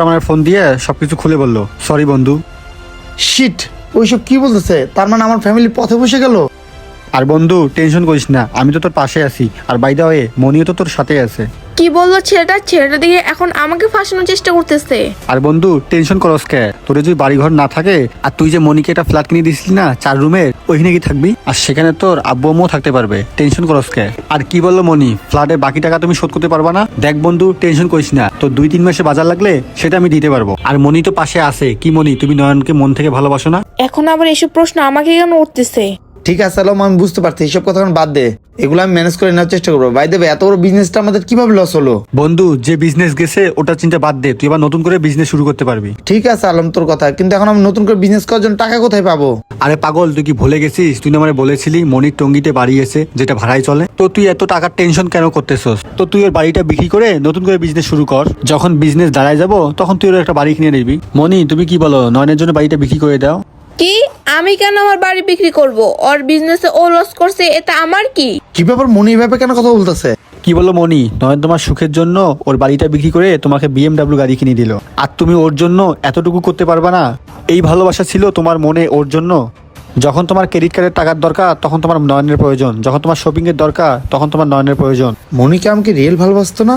আমার ফোন দিয়ে সবকিছু খুলে বললো, সরি বন্ধু। শিট, ওইসব কি বলতেছে? তার মানে আমার ফ্যামিলি পথে বসে গেল। আর বন্ধু টেনশন করিস না, আমি তো তোর পাশে আছি। আর বাই দা ওয়ে মনিও তো তোর সাথে আছে। কি বললো ছেলেটা দিকে এখন আমাকে ফাঁসানোর চেষ্টা করতেছে। আর বন্ধু টেনশন করস কে? তোর যদি বাড়িঘর না থাকে আর তুই যে মনিকে একটা ফ্ল্যাট কিনে দিছিলি না 4 রুমের, ওইখানে কি থাকবি? আর সেখানে তোর আব্বু আম্মুও থাকতে পারবে। টেনশন করস কে? আর কি বললো মনি, ফ্ল্যাটের বাকি টাকা তুমি শোধ করতে পারবা না? দেখ বন্ধু টেনশন করিস না, তো 2-3 মাসে বাজার লাগলে সেটা আমি দিতে পারবো। আর মনি তো পাশে আছে। কি মনি, তুমি নয়নকে মন থেকে ভালোবাসো না? এখন আবার এসব প্রশ্ন আমাকে কেন উঠতেছে? ঠিক আছে আলম, আমি বুঝতে পারছি, এইসব কথা এখন বাদ দে। এগুলো আমি ম্যানেজ করে নেওয়ার চেষ্টা করবো। বাই দেবে এত বড় বিজনেসটা আমাদের কিভাবে লস হলো? বন্ধু যে বিজনেস গেছে ওটা চিন্তা বাদ দে, তুই আবার নতুন করে বিজনেস শুরু করতে পারবি। ঠিক আছে আলম, তোর কথা, কিন্তু এখন আমি নতুন করে বিজনেস করার জন্য টাকা কোথায় পাবো? আরে পাগল, তুই কি ভুলে গেছিস? তুই না আমারে বলেছিলি মনির টঙ্গিতে বাড়ি এসে যেটা ভাড়ায় চলে। তো তুই এত টাকার টেনশন কেন করতেছস? তো তুই ওর বাড়িটা বিক্রি করে নতুন করে বিজনেস শুরু কর। যখন বিজনেস দাঁড়ায় যাবো তখন তুই ওর একটা বাড়ি কিনে নিবি। মনি তুমি কি বলো, নয়নের জন্য বাড়িটা বিক্রি করে দাও? কি? আমি কেন আমার বাড়ি বিক্রি করব? ওর বিজনেসে ও লস করছে, এটা আমার কি? কি ব্যাপার, মনি এইভাবে কেন কথা বলতেছে? কি বলো মনি, নয়ন তোমার সুখের জন্য ওর বাড়িটা বিক্রি করে তোমাকে BMW গাড়ি কিনে দিল, আর তুমি ওর জন্য এতটুকু করতে পারবা না? এই ভালোবাসা ছিল তোমার মনে ওর জন্য? যখন তোমার ক্রেডিট কার্ডের টাকার দরকার তখন তোমার নয়নের প্রয়োজন, যখন তোমার শপিং এর দরকার তখন তোমার নয়নের প্রয়োজন। মনিকে আমাকে রিয়েল ভালোবাসতো না?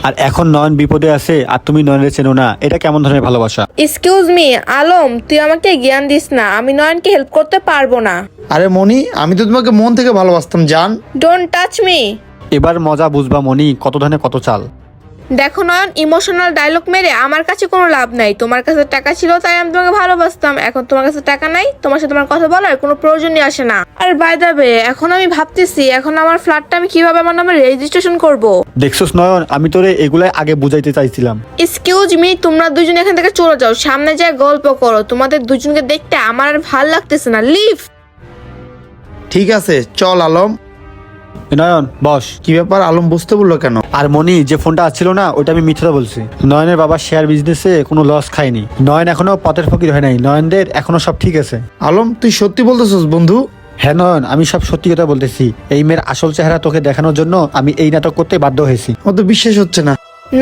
আর এখন নয়ন বিপদে আছে আর তুমি নয়নের চেনো না, এটা কেমন ধরনের ভালোবাসা? এক্সকিউজ মি আলম, তুই আমাকে জ্ঞান দিস না। আমি নয়নকে হেল্প করতে পারবো না। আরে মনি, আমি তো তোমাকে মন থেকে ভালোবাসতাম জান। Don't touch me. এবার মজা বুঝবা মনি, কত ধরনের কত চাল। দেখো নয়ন, ইমোশনাল ডায়লগ মেরে আমার কাছে কোনো লাভ নাই। তোমার কাছে টাকা ছিল তাই আমি তোমাকে ভালোবাসতাম, এখন তোমার কাছে টাকা নাই, তোমার সাথে আমার কথা বলার কোনো প্রয়োজনই আসে না। আর বাই দ্য ওয়ে, এখন আমি ভাবতেছি এখন আমার ফ্ল্যাটটা আমি কিভাবে আমার নামে রেজিস্ট্রেশন করব। দেখছোস নয়ন, আমি তোরে এগুলাই আগে বুঝাইতে চাইছিলাম। এক্সকিউজ মি, তোমরা দুজন এখান থেকে চলে যাও, সামনে যায় গল্প করো। তোমাদের দুজনকে দেখতে আমার আর ভাল লাগতেছে না। লিভ। ঠিক আছে চল আলম। নয়ন বস। কি ব্যাপার, আলম বুঝতে বললো কেন? আর মনি যে ফোনটা আসছিল না ওইটা আমি মিথ্যা বলছি। নয়নের বাবা শেয়ার বিজনেসে কোনো লস খায়নি। নয়ন এখনো পথের ফকির হয় নাই, নয়নদের এখনো সব ঠিক আছে। আলম তুই সত্যি বলতেছিস বন্ধু? হ্যাঁ নয়ন, আমি সব সত্যি কথা বলতেছি। এই মেয়ের আসল চেহারা তোকে দেখানোর জন্য আমি এই নাটক করতে বাধ্য হয়েছি। আমার তো বিশ্বাস হচ্ছে না।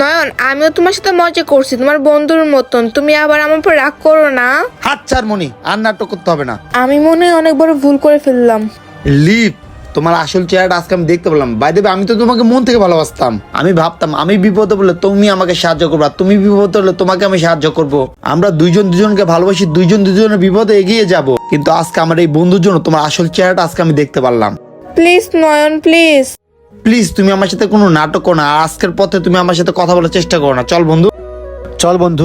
নয়ন, আমিও তোমার সাথে মজা করছি, তোমার বন্ধুর মতন। তুমি আবার আমার উপর রাগ করো না। হাত ছাড় মনি, আর নাটক করতে হবে না। আমি মনে হয় অনেক বড় ভুল করে ফেললাম। লিভ, তোমার আসল চেহারাটা আজকে আমি দেখতে পেলাম। বাই দেবে আমি তো তোমাকে মন থেকে ভালোবাসতাম। আমি ভাবতাম আমি বিপদে পড়লে তুমি আমাকে সাহায্য করবা, তুমি বিপদে হলে তোমাকে আমি সাহায্য করব। আমরা দুইজন দুজনকে ভালোবাসি, দুইজন দুজনের বিপদে এগিয়ে যাব। কিন্তু আজকে আমার এই বন্ধুর জন্য তোমার আসল চেহারাটা আজকে আমি দেখতে পারলাম। Please Nayan, please. প্লিজ তুমি আমার সাথে কোনো নাটক করো না, আর আজকের পথে তুমি আমার সাথে কথা বলার চেষ্টা করো না। চল বন্ধু। চল বন্ধু।